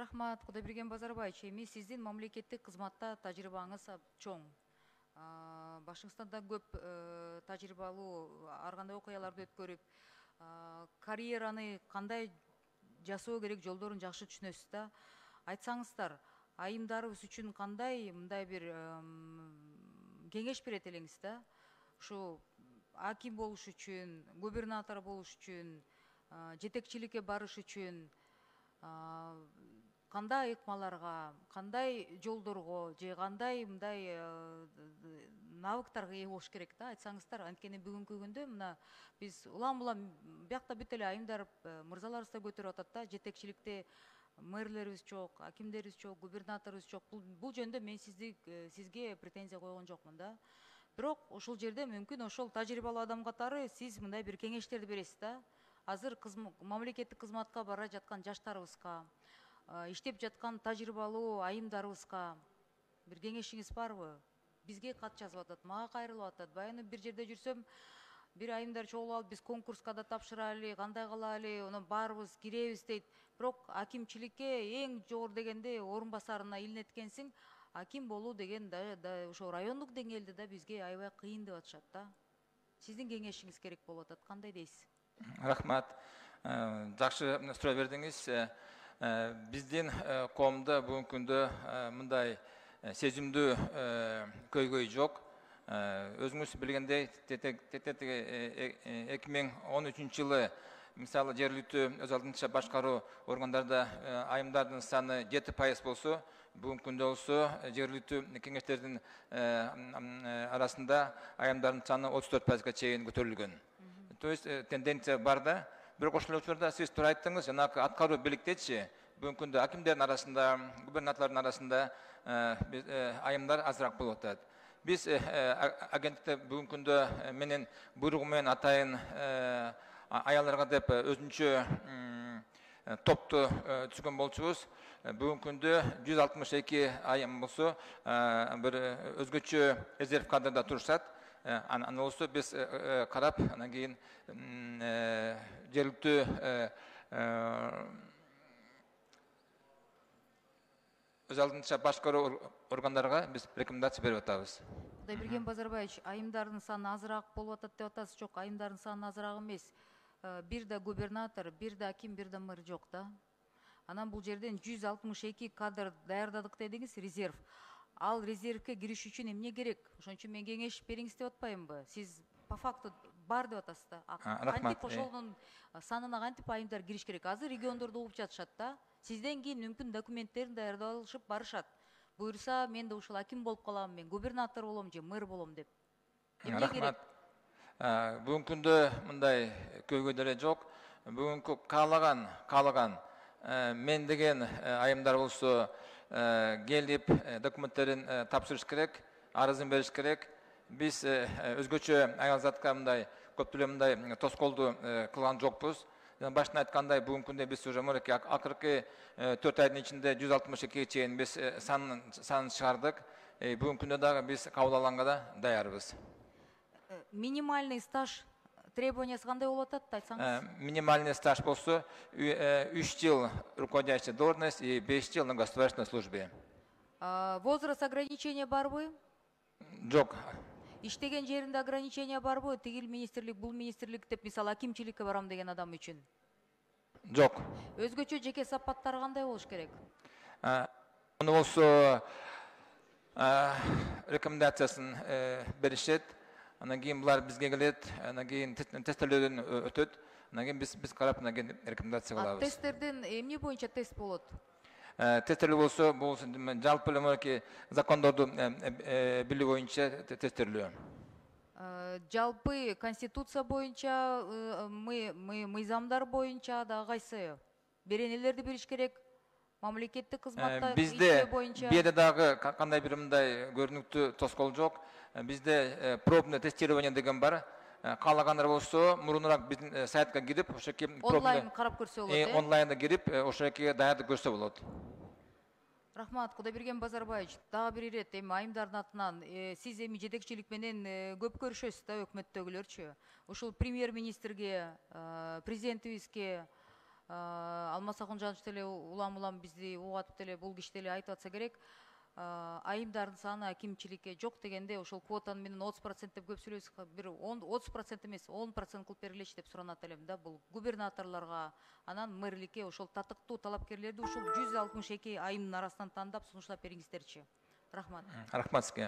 Рахмат, Кудайберген Базарбаевич. Эми сиздин мамлекеттик кызматта тажрыйбаңыз чоң. Башыңызда көп тажрыйбалуу ар кандай окуяларды өткөрүп, карьераны кандай жасоо керек жолдорун жакшы түшүнөсүз да. Айтсаңыздар, айымдарыбыз үчүн кандай мындай бир кеңеш берет элеңиз да? Ушу аким болуш үчүн, губернатор болуш үчүн, жетекчиликке барыш үчүн кандай ыкмаларга, кандай жолдорго же кандай мындай навыктарга ээ болуш керек да? Айтсаңыздар, анткени бүгүнкү күндө мына биз улам биякта бүт эле айымдар мырзаларыбыз да көтөрүп атат да, жетекчиликте мэрлерибиз жок, акимдерибиз жок, губернаторубуз жок. Бул жөнүндө мен сизге претензия койгон жокмун да. Бирок ошол жерде мүмкүн ошол тажрыйбалуу адам катары сиз мындай бир кеңештерди бересиз да. Азыр мамлекеттик кызматка бара жаткан жаштарыбызга, иштеп жаткан тажрыйбалуу айымдарыбызга бир кеңешиңиз барбы? Бизге кат жазып атат, мага кайрылып атат. Баягы бир жерде жүрсөм, бир айымдар чогулуп алып, биз конкурска да тапшыралы, кандай кылалы, анан баарыбыз киребиз дейт. Бирок акимчиликке эң жогору дегенде орун басарына илинеткенсиң, аким болуу деген да ошо райондук деңгээлде да бизге аябай кыйын деп атышат да. Сиздин кеңешиңиз керек болуп атат. Кандай дейсиз? Рахмат. Жакшы суроо бердиңиз. Биздин коомдо бүгүнкү күндө мындай сезимдүү көйгөй жок. Өзүңүз билгендей, 2013 жылы мисалы жергиликтүү өз алдынча башкаруу органдарда айымдардын саны 7% болсо, бүгүнкү күндө болсо жергиликтүү кеңештердин арасында айымдардын саны 34%га чейин көтөрүлгөн. То есть тенденция бар да. Бирок ошол учурда сиз туура айттыңыз, жанагы аткаруу бийликтечи бүгүнкү күндө акимдердин арасында, губернаторлордун арасында айымдар азыраак болуп атат. Биз агенттикте бүгүнкү күндө менин буйругум менен атайын аялдарга деп өзүнчө топту түзгөн болчубуз. Бүгүнкү күндө 162 айым болсо, бир өзгөчө резерв кадрда турушат. Анан болсо биз карап, анан кийин жергиликтүү өз алдынча башкаруу органдарга биз рекомендация берип атабыз. Кудайберген Базарбаевич, айымдардын саны азыраак болуп атат деп атасыз. Жок, айымдардын саны азыраак эмес. Бир да губернатор, бир да аким, бир да мэр жок да. Анан бул жерден 162 кадр даярдадык дедиңиз, резерв. Ал резервке кириш үчүн эмне керек? Ошон үчүн мен кеңеш бериңиз деп атпаймынбы? Сиз по факту бар деп атасыз да. Кантип ошонун санына кантип айымдар кириш керек? Азыр региондордо угуп жатышат да. Сизден кийин мүмкүн документтерин даярдап алышып барышат. Буюрса, мен да ушул аким болуп калам, мен губернатор болом же мэр болом деп. Эмне керек? Бүгүнкү күндө мындай көйгөйдөр жок. Бүгүнкү каалаган мен деген айымдар болсо келип документтерин тапшырыш керек, арызын бериш керек. Биз өзгөчө аял затка мындай көптөлө мындай тоскоолду кылган жокпуз. Башында айткандай, бүгүнкү күндө биз уже акыркы 4 айдын ичинде 162 чейин биз санын чыгардык. Бүгүнкү күндө дагы биз кабыл алганга да даярбыз. Минимальный стаж требованиясы кандай болуп атат, айтсаңыз? Минимальный стаж болсо 3 жыл руководящая должность и 5 жыл на государственной службе. Возраст ограничения барбы? Жок. Иштеген жеринде ограничения барбы? Тигил министрлик, бул министрлик деп, мисалы, акимчиликке барам деген адам үчүн? Жок. Өзгөчө жеке сапаттары кандай болуш керек? Муну болсо рекомендациясын беришет. Анан кийин булар бизге келет, анан кийин тесттерден өтөт. Анан кийин биз карап, анан кийин рекомендация кылабыз. Тесттерден эмне боюнча тест болот? Тесттелүү болсо, бул жалпы эле закондорду билүү боюнча тесттелүү. Жалпы конституция боюнча, мыйзамдар боюнча да кайсы? Беренелерди билиш керек. Мамлекеттик кызматта иштөө боюнча. Бизде дагы кандай бир мындай көрүнүктүү тоскоол жок. Бизде пробный тестирование деген бар. Каалагандар болсо, мурунураак биздин сайтка кирип, ошоки онлайн карап көрсө болот. Онлайнда кирип, ошоки даярдык көрсө болот. Рахмат, Кудайберген Базарбаевич. Дагы бир ирет, эми айымдардын атынан сиз эми жетекчилик менен көп көрүшөсүз да, өкмөттөгүлөрчү. Ушул премьер-министрге, президентибизге Алмаз Акунжанович деле улам бизди угатып деле бул киши деле айтып атса керек. Айымдардын саны акимчиликке жок дегенде ошол квотаны менен 30% деп көп сүйлөйбүз. Бир 30% эмес, 10% кылып бергилечи деп суранат элем да. Бул губернаторлорго, анан мэрликке ошол татыктуу талапкерлерди ушул 162 айымдын арасынан тандап сунуштап бериңиздерчи. Рахмат. Рахмат сизге.